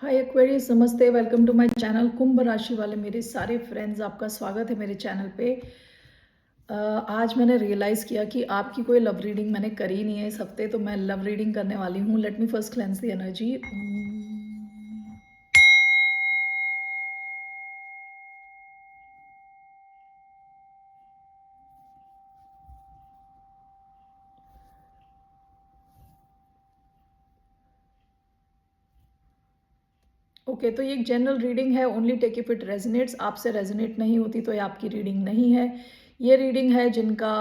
हाय Aquarius, नमस्ते। Welcome to my channel. कुंभ राशि वाले मेरे सारे फ्रेंड्स, आपका स्वागत है मेरे चैनल पे। आज मैंने रियलाइज़ किया कि आपकी कोई लव रीडिंग मैंने करी नहीं है इस हफ्ते, तो मैं लव रीडिंग करने वाली हूँ। Let me first cleanse the energy. Okay, तो ये एक जनरल रीडिंग है। Only take if it resonates. आपसे रेजोनेट नहीं होती तो ये आपकी रीडिंग नहीं है। ये रीडिंग है जिनका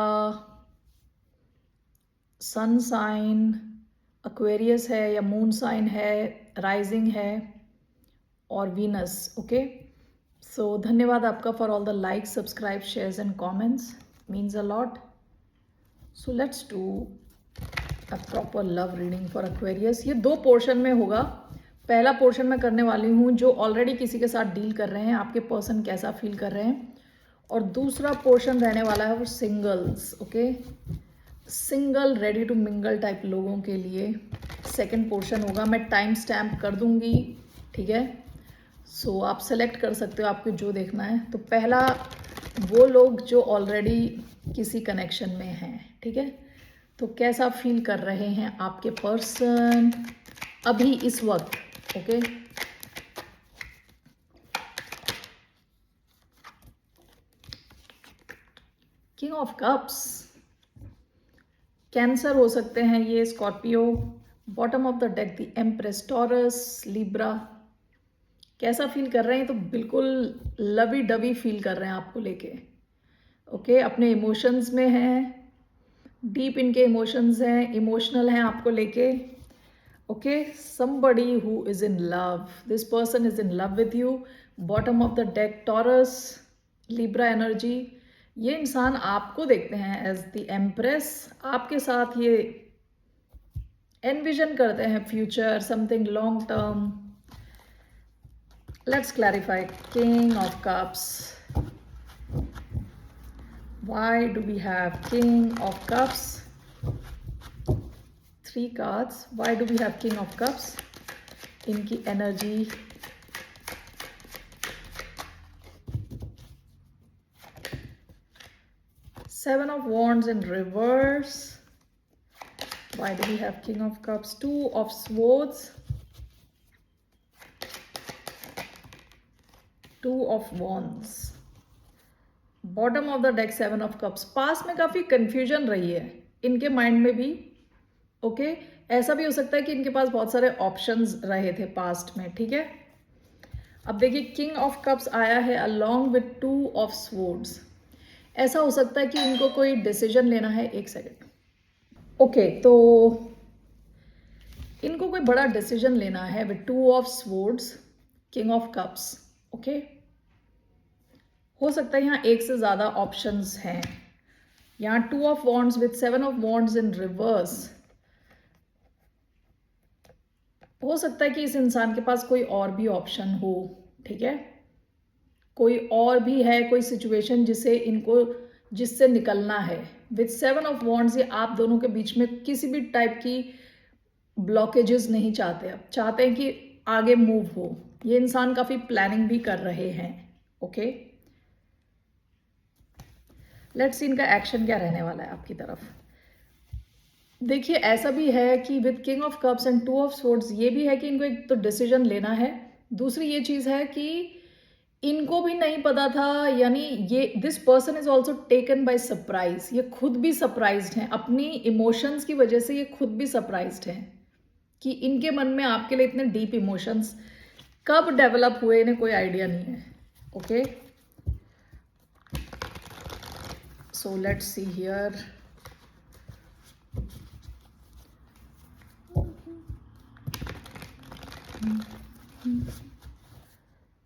सन साइन एक्वेरियस है या मून साइन है, राइजिंग है और वीनस। ओके, सो धन्यवाद आपका for all the likes, subscribe, shares and comments, means a lot. So let's do a proper love reading for Aquarius. ये दो पोर्शन में होगा। पहला पोर्शन मैं करने वाली हूँ जो ऑलरेडी किसी के साथ डील कर रहे हैं, आपके पर्सन कैसा फील कर रहे हैं, और दूसरा पोर्शन रहने वाला है वो singles. Okay, single ready to mingle type लोगों के लिए सेकंड पोर्शन होगा। मैं टाइम स्टैम्प कर दूंगी, ठीक है। सो आप सेलेक्ट कर सकते हो आपको जो देखना है। तो पहला वो लोग जो ऑलरेडी किसी कनेक्शन में हैं, ठीक है। तो कैसा फील कर रहे हैं आपके पर्सन अभी इस वक्त। Okay, king of cups, cancer हो सकते हैं ये, Scorpio. Bottom of the deck the empress, taurus, Libra. कैसा फील कर रहे हैं? तो बिल्कुल लवी डवी फील कर रहे हैं आपको लेके। ओके, अपने इमोशंस में हैं, डीप इनके इमोशंस हैं, इमोशनल हैं आपको लेके। Okay, somebody who is in love, this person is in love with you. Bottom of the deck taurus, Libra energy. ये इंसान आपको देखते हैं एज द एम्प्रेस, आपके साथ ये एनविजन करते हैं future, something long term. Let's clarify. King of cups, why do we have king of cups? Three cards. Why do we have king of cups? इनकी energy, seven of wands in reverse. Why do we have king of cups? Two of swords, two of wands, bottom of the deck seven of cups. पास में काफी confusion रही है इनके mind में भी। Okay, ऐसा भी हो सकता है कि इनके पास बहुत सारे ऑप्शंस रहे थे पास्ट में, ठीक है। अब देखिए, किंग ऑफ कप्स आया है along with two of swords. ऐसा हो सकता है कि इनको कोई डिसीजन लेना है। एक सेकेंड। ओके, तो इनको कोई बड़ा डिसीजन लेना है with two of swords, king of cups. Okay, हो सकता है यहाँ एक से ज्यादा ऑप्शंस हैं। यहाँ two of wands with seven of wands in reverse. हो सकता है कि इस इंसान के पास कोई और भी ऑप्शन हो, ठीक है। कोई और भी है, कोई सिचुएशन जिससे निकलना है। विथ सेवन ऑफ वॉन्ड्स ये आप दोनों के बीच में किसी भी टाइप की ब्लॉकेजेस नहीं चाहते। अब चाहते हैं कि आगे मूव हो। ये इंसान काफी प्लानिंग भी कर रहे हैं। ओके, लेट्स सी इनका एक्शन क्या रहने वाला है आपकी तरफ। देखिए, ऐसा भी है कि with king of cups and two of swords ये भी है कि इनको एक तो डिसीजन लेना है। दूसरी ये चीज है कि इनको भी नहीं पता था, यानी ये this person is also taken by surprise. ये खुद भी सरप्राइज्ड हैं अपनी इमोशंस की वजह से। ये खुद भी सरप्राइज्ड हैं कि इनके मन में आपके लिए इतने डीप इमोशंस कब डेवलप हुए, इन्हें कोई आइडिया नहीं है। Okay, so let's see here.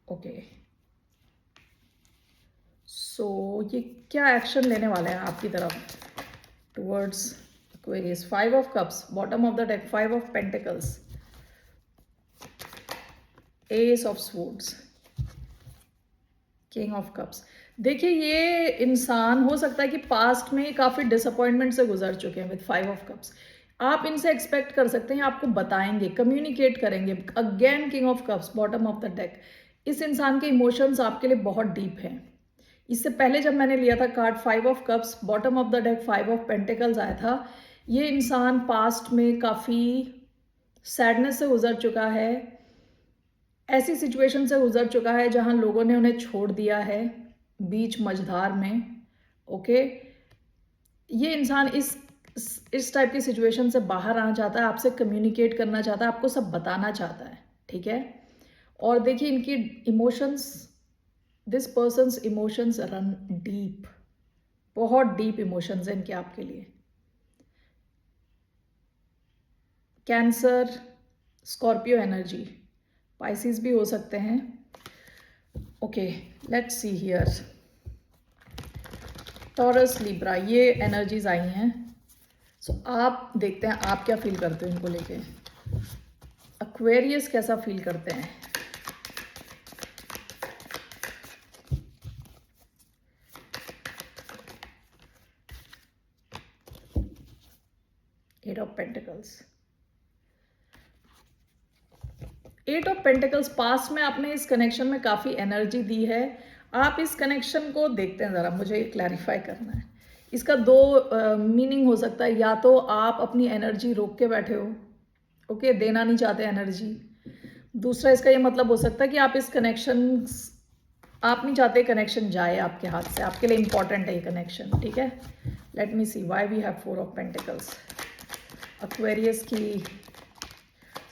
Okay, so ये क्या एक्शन लेने वाले हैं आपकी तरफ towards Aquarius. Five of cups, bottom of the deck five of pentacles, ace of swords, king of cups. देखिए, ये इंसान हो सकता है कि पास्ट में काफी डिसअपॉइंटमेंट से गुजर चुके हैं विद फाइव ऑफ कप्स। आप इनसे एक्सपेक्ट कर सकते हैं आपको बताएंगे, कम्युनिकेट करेंगे। Again king of cups, bottom of the deck. इस इंसान के इमोशंस आपके लिए बहुत डीप हैं। इससे पहले जब मैंने लिया था card 5 of cups, bottom of the deck 5 of pentacles आया था। ये इंसान पास्ट में काफ़ी सैडनेस से गुजर चुका है, ऐसी सिचुएशन से गुजर चुका है जहां लोगों ने उन्हें छोड़ दिया है बीच मझधार में। ओके, ये इंसान इस टाइप की सिचुएशन से बाहर आना चाहता है, आपसे कम्युनिकेट करना चाहता है, आपको सब बताना चाहता है, ठीक है। और देखिए इनकी emotions, this persons emotions run deep, बहुत डीप इमोशंस हैं इनके आपके लिए। कैंसर, स्कॉर्पियो एनर्जी, पाइसिस भी हो सकते हैं। Okay, let's see here. Taurus, Libra, ये एनर्जीज आई हैं। सो आप देखते हैं आप क्या फील करते हो इनको लेके। एक्वेरियस कैसा फील करते हैं। Eight of pentacles, eight of pentacles. Past में आपने इस कनेक्शन में काफ़ी एनर्जी दी है। आप इस कनेक्शन को देखते हैं ज़रा, मुझे ये क्लैरिफाई करना है। इसका दो मीनिंग हो सकता है। या तो आप अपनी एनर्जी रोक के बैठे हो, ओके, देना नहीं चाहते एनर्जी। दूसरा इसका ये मतलब हो सकता है कि आप इस कनेक्शन, आप नहीं चाहते कनेक्शन जाए आपके हाथ से, आपके लिए इंपॉर्टेंट है ये कनेक्शन, ठीक है। Let me see why we have 4 of pentacles. Aquarius की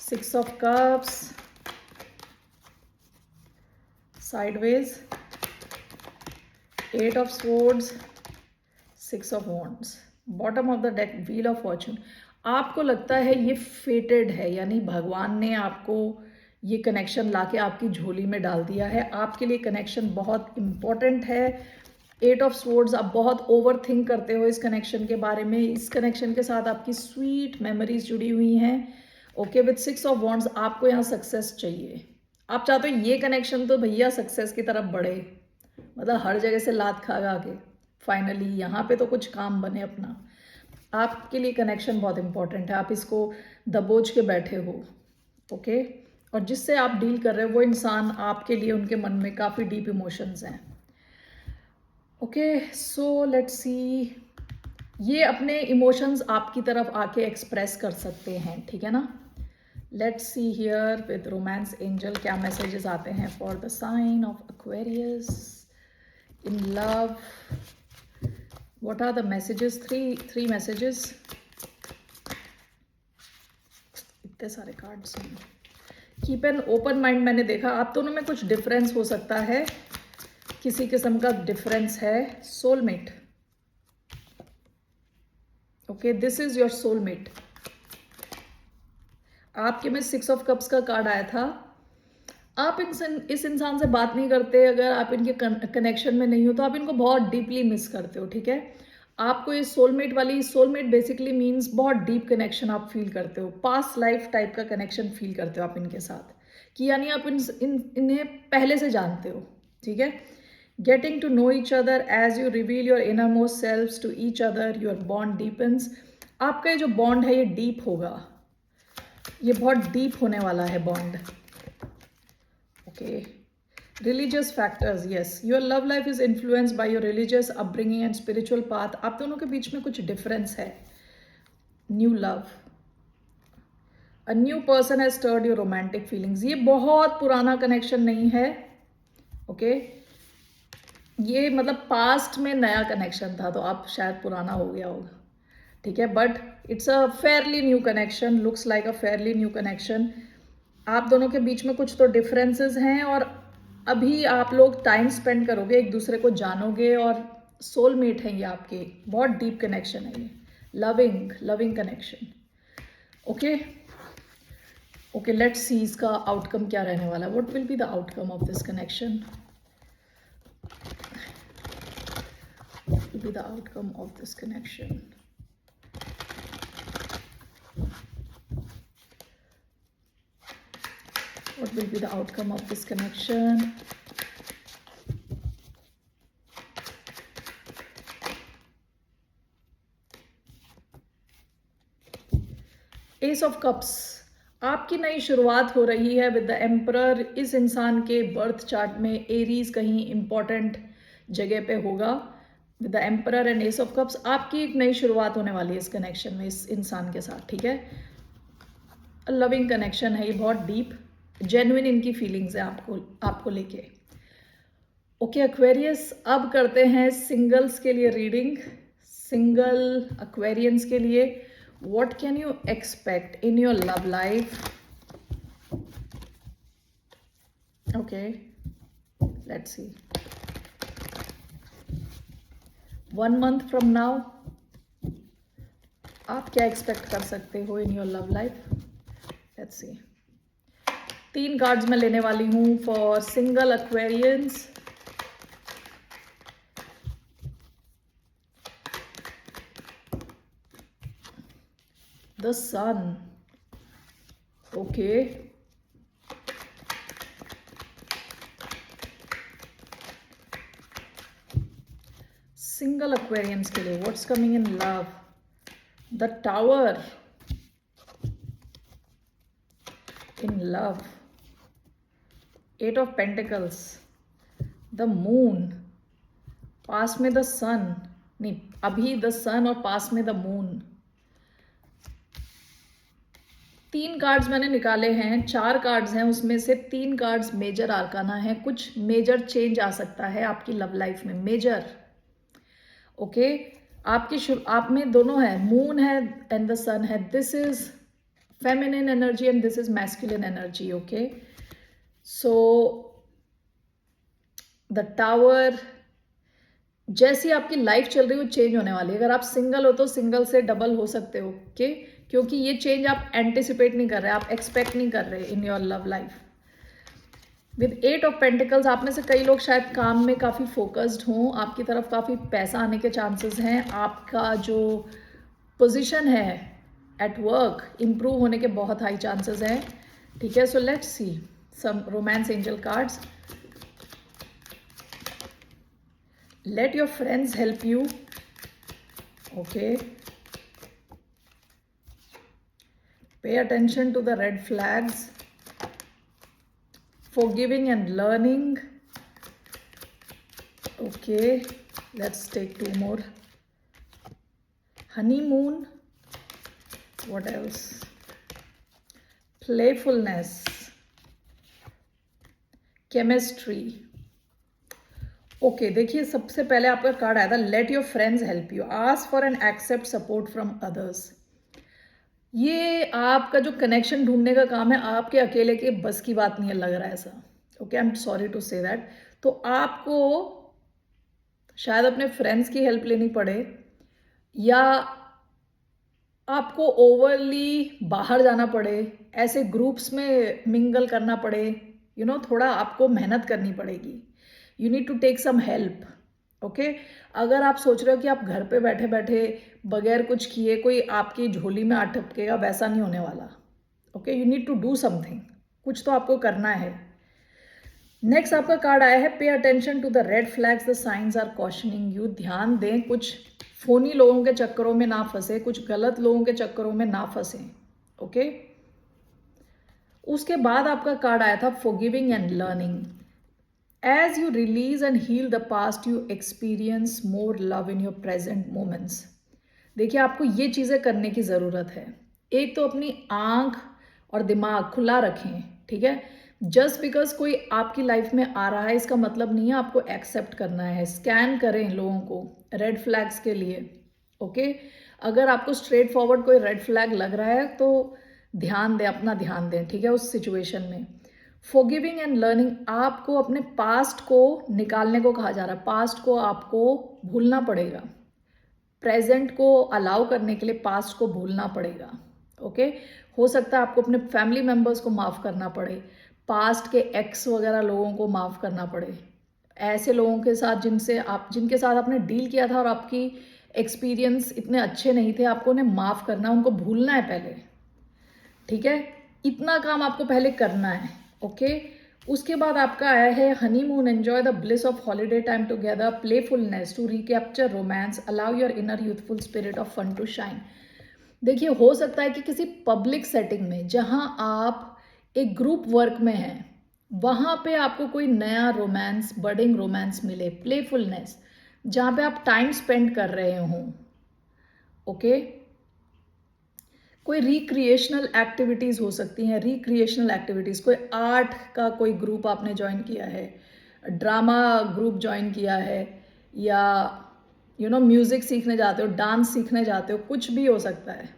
6 of cups, sideways, 8 of swords, 6 of wands, bottom of the deck, wheel of fortune। आपको लगता है ये फेटेड है, यानी भगवान ने आपको ये कनेक्शन लाके आपकी झोली में डाल दिया है। आपके लिए कनेक्शन बहुत इंपॉर्टेंट है। 8 ऑफ स्वॉर्ड्स, आप बहुत ओवर थिंक करते हो इस कनेक्शन के बारे में। इस कनेक्शन के साथ आपकी स्वीट मेमोरीज जुड़ी हुई हैं। ओके, विद 6 ऑफ वॉन्ड्स, आपको यहाँ सक्सेस चाहिए। आप चाहते हो ये कनेक्शन तो भैया सक्सेस की तरफ बढ़े, मतलब हर जगह से लात खा के फाइनली यहाँ पे तो कुछ काम बने अपना। आपके लिए कनेक्शन बहुत इंपॉर्टेंट है, आप इसको दबोच के बैठे हो, ओके। और जिससे आप डील कर रहे हो वो इंसान आपके लिए, उनके मन में काफ़ी डीप इमोशंस हैं। ओके, सो लेट्स सी, ये अपने इमोशंस आपकी तरफ आके एक्सप्रेस कर सकते हैं, ठीक है ना। Let's see here with romance angel क्या मैसेजेस आते हैं for the sign of Aquarius in love. What are the messages? Three messages. इतने सारे कार्ड्स हैं। कीप एन ओपन माइंड, मैंने देखा आप दोनों में कुछ डिफरेंस हो सकता है, किसी किस्म का डिफरेंस है। Soulmate, okay, this is your soulmate. आपके में 6 ऑफ कप्स का कार्ड आया था। आप इस इंसान से बात नहीं करते, अगर आप इनके कनेक्शन में नहीं हो तो आप इनको बहुत डीपली मिस करते हो, ठीक है। आपको ये सोलमेट बेसिकली मीन्स बहुत डीप कनेक्शन आप फील करते हो, पास्ट लाइफ टाइप का कनेक्शन फील करते हो आप इनके साथ, कि यानी आप इन्हें पहले से जानते हो, ठीक है। Getting to know each other as you reveal your innermost selves to each other, your bond deepens. आपका ये जो बॉन्ड है ये डीप होगा, ये बहुत डीप होने वाला है bond, okay. Religious factors, yes, your love life is influenced by your religious upbringing and spiritual path. आप दोनों के बीच में कुछ डिफरेंस है। New love, a new person has stirred your romantic feelings. ये बहुत पुराना कनेक्शन नहीं है, ओके। ये मतलब पास्ट में नया कनेक्शन था तो आप शायद पुराना हो गया होगा, ठीक है, but it's a fairly new connection, looks like a fairly new connection. आप दोनों के बीच में कुछ तो डिफरेंसेस हैं और अभी आप लोग टाइम स्पेंड करोगे, एक दूसरे को जानोगे और सोलमेट हैं ये आपके, बहुत डीप कनेक्शन है ये, loving connection, okay. Okay, let's see इसका आउटकम क्या रहने वाला है। What will be the outcome of this connection? What will be the outcome of this connection? What will be the outcome of this connection? S of cups, आपकी नई शुरुआत हो रही है विद द एम्परर। इस इंसान के बर्थ चार्ट में एरीज कहीं इंपॉर्टेंट जगह पे होगा with the emperor and S of cups. आपकी एक नई शुरुआत होने वाली है इस कनेक्शन में, इस इंसान के साथ, ठीक है। लविंग कनेक्शन है ये, बहुत डीप, जेन्युइन इनकी फीलिंग्स है आपको लेके। ओके एक्वेरियस, अब करते हैं सिंगल्स के लिए रीडिंग। सिंगल एक्वेरियंस के लिए what can you expect in your love life? Okay, let's see. 1 month from now आप क्या एक्सपेक्ट कर सकते हो in your love life? Let's see. 3 cards मैं लेने वाली हूँ for single Aquarians. The sun. Okay. Single Aquarians के लिए what's coming in love? The Tower. In love. 8 of Pentacles. The Moon. पास में the Sun. नहीं, अभी the Sun और पास में the Moon. 3 कार्ड्स मैंने निकाले हैं, 4 कार्ड्स हैं, उसमें से 3 कार्ड्स मेजर आर्काना है। कुछ मेजर चेंज आ सकता है आपकी लव लाइफ में, मेजर। ओके, आप में दोनों है, मून है एंड द सन है। This is feminine energy and this is masculine energy. Okay, so the tower, जैसी आपकी लाइफ चल रही है वो चेंज होने वाली है। अगर आप सिंगल हो तो सिंगल से डबल हो सकते हो, ओके, क्योंकि ये चेंज आप एंटिसिपेट नहीं कर रहे, आप एक्सपेक्ट नहीं कर रहे in your love life. With 8 of pentacles, आप में से कई लोग शायद काम में काफ़ी फोकस्ड हों, आपकी तरफ काफ़ी पैसा आने के चांसेस हैं, आपका जो पोजीशन है एट वर्क इम्प्रूव होने के बहुत हाई चांसेस हैं, ठीक है। So let's see some romance angel cards. Let your friends help you. Okay. Pay attention to the red flags. Forgiving and learning. Okay. Let's take 2 more. Honeymoon. What else? Playfulness. Chemistry. Okay, देखिए सबसे पहले आपका card आया था let your friends help you, ask for and accept support from others. ये आपका जो connection ढूंढने का काम है, आपके अकेले के बस की बात नहीं है, लग रहा है ऐसा। Okay, I am sorry to say that. तो आपको शायद अपने फ्रेंड्स की हेल्प लेनी पड़े, या आपको ओवरली बाहर जाना पड़े, ऐसे ग्रुप्स में मिंगल करना पड़े, यू नो, थोड़ा आपको मेहनत करनी पड़ेगी। You need to take some help. Okay, अगर आप सोच रहे हो कि आप घर पे बैठे बैठे बगैर कुछ किए कोई आपकी झोली में अटकेगा, वैसा नहीं होने वाला। Okay, you need to do something, कुछ तो आपको करना है। नेक्स्ट आपका कार्ड आया है pay attention to the red flags, the signs are cautioning you. ध्यान दें, कुछ फोनी लोगों के चक्करों में ना फंसे, कुछ गलत लोगों के चक्करों में ना फंसे। ओके, उसके बाद आपका कार्ड आया था forgiving and learning. As you release and heal the past, you experience more love in your present moments. देखिए, आपको ये चीज़ें करने की ज़रूरत है। एक तो अपनी आँख और दिमाग खुला रखें, ठीक है। जस्ट बिकॉज कोई आपकी लाइफ में आ रहा है इसका मतलब नहीं है आपको एक्सेप्ट करना है। स्कैन करें लोगों को रेड फ्लैग्स के लिए। ओके, अगर आपको स्ट्रेट फॉरवर्ड कोई रेड फ्लैग लग रहा है तो ध्यान दें, अपना ध्यान दें, ठीक है, उस सिचुएशन में। फॉरगिविंग एंड लर्निंग, आपको अपने पास्ट को निकालने को कहा जा रहा है। पास्ट को आपको भूलना पड़ेगा, प्रेजेंट को अलाउ करने के लिए पास्ट को भूलना पड़ेगा। ओके, हो सकता है आपको अपने फैमिली मेम्बर्स को माफ़ करना पड़े, पास्ट के एक्स वगैरह लोगों को माफ़ करना पड़े, ऐसे लोगों के साथ जिनके साथ आपने डील किया था और आपकी एक्सपीरियंस इतने अच्छे नहीं थे, आपको उन्हें माफ़ करना, उनको भूलना है पहले, ठीक है। इतना काम आपको पहले करना है। ओके, उसके बाद आपका आया है honeymoon, enjoy the bliss of holiday time together, playfulness to recapture romance, allow your inner youthful spirit of fun to shine. देखिए, हो सकता है कि किसी पब्लिक सेटिंग में जहाँ आप एक ग्रुप वर्क में हैं, वहाँ पे आपको कोई नया रोमांस, बडिंग रोमांस मिले, प्लेफुलनेस, जहाँ पे आप टाइम स्पेंड कर रहे हों, ओके? कोई रिक्रिएशनल एक्टिविटीज़ हो सकती हैं, रिक्रिएशनल एक्टिविटीज़, कोई आर्ट का कोई ग्रुप आपने जॉइन किया है, ड्रामा ग्रुप जॉइन किया है, या म्यूज़िक सीखने जाते हो, डांस सीखने जाते हो, कुछ भी हो सकता है।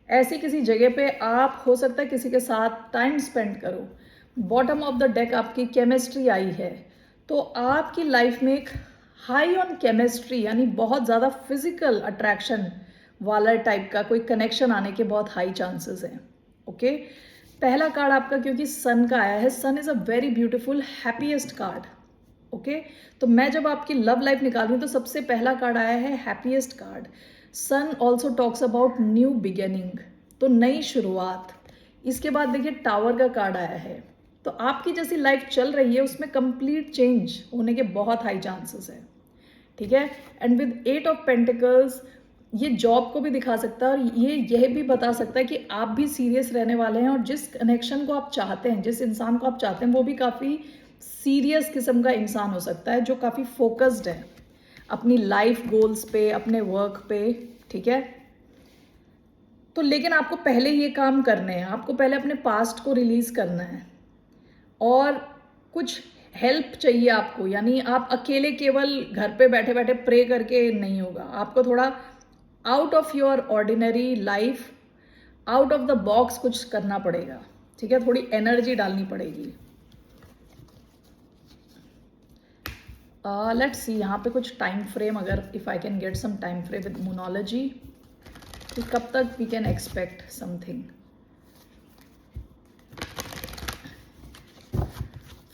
ऐसी किसी जगह पे आप, हो सकता है किसी के साथ टाइम स्पेंड करो। बॉटम ऑफ द डेक आपकी केमिस्ट्री आई है, तो आपकी लाइफ में एक हाई ऑन केमिस्ट्री, यानी बहुत ज़्यादा फिजिकल अट्रैक्शन वाला टाइप का कोई कनेक्शन आने के बहुत हाई चांसेस हैं। ओके, पहला कार्ड आपका क्योंकि सन का आया है, sun is a very beautiful happiest card. Okay, तो मैं जब आपकी लव लाइफ निकाल रही हूँ तो सबसे पहला कार्ड आया है happiest card. Sun also talks about new beginning, तो नई शुरुआत। इसके बाद देखिए टावर का कार्ड आया है, तो आपकी जैसी लाइफ चल रही है उसमें कंप्लीट चेंज होने के बहुत हाई चांसेस है। ठीक है, एंड विद 8 ऑफ पेंटिकल्स, ये जॉब को भी दिखा सकता है, और ये यह भी बता सकता है कि आप भी सीरियस रहने वाले हैं, और जिस कनेक्शन को आप चाहते हैं, जिस इंसान को आप चाहते हैं, वो भी काफ़ी सीरियस किस्म का इंसान हो सकता है, जो काफ़ी फोकस्ड है अपनी लाइफ गोल्स पे, अपने वर्क पे। ठीक है, तो लेकिन आपको पहले ये काम करने हैं, आपको पहले अपने पास्ट को रिलीज़ करना है, और कुछ हेल्प चाहिए आपको, यानी आप अकेले केवल घर पे बैठे बैठे प्रे करके नहीं होगा, आपको थोड़ा out of your ordinary life, out of the box कुछ करना पड़ेगा। ठीक है, थोड़ी एनर्जी डालनी पड़ेगी। लेट्स सी, यहाँ पे कुछ टाइम फ्रेम, अगर if I can get some time frame with monology, कि कब तक we can expect something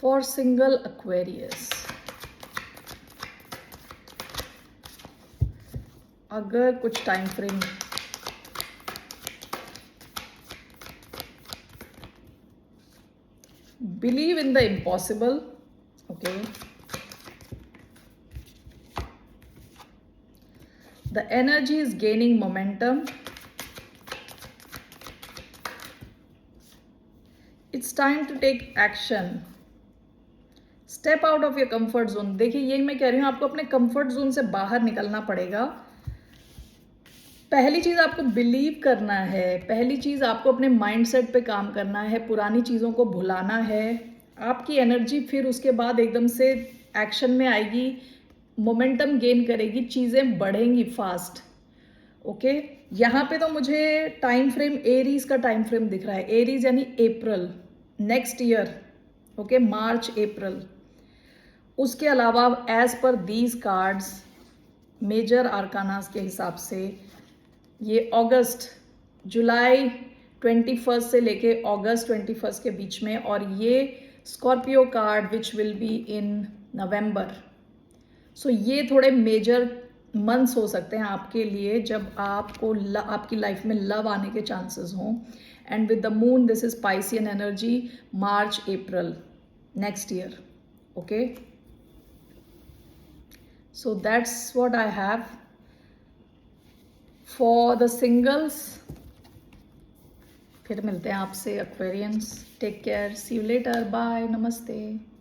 for single Aquarius. अगर कुछ time frame, believe in the impossible. Okay, the energy is gaining momentum, it's time to take action, step out of your comfort zone। देखिए, यही मैं कह रही हूँ, आपको अपने कंफर्ट जोन से बाहर निकलना पड़ेगा। पहली चीज़ आपको बिलीव करना है, पहली चीज़ आपको अपने माइंडसेट पे काम करना है, पुरानी चीज़ों को भुलाना है। आपकी एनर्जी फिर उसके बाद एकदम से एक्शन में आएगी, मोमेंटम गेन करेगी, चीज़ें बढ़ेंगी फास्ट। ओके, यहाँ पे तो मुझे टाइम फ्रेम एरीज का टाइम फ्रेम दिख रहा है, एरीज यानी अप्रैल नेक्स्ट ईयर। ओके, मार्च अप्रैल। उसके अलावा as per these cards, major आर्कानास के हिसाब से, ये अगस्त, जुलाई 21 से लेके अगस्त 21 के बीच में, और ये Scorpio card which will be in November. So ये थोड़े मेजर मंथ्स हो सकते हैं आपके लिए, जब आपको आपकी लाइफ में लव आने के चांसेस हों। And with the moon, this is Piscean energy, March April next year. Okay, so that's what I have for the singles. फिर मिलते हैं आपसे Aquarians. Take care, see you later, bye, नमस्ते।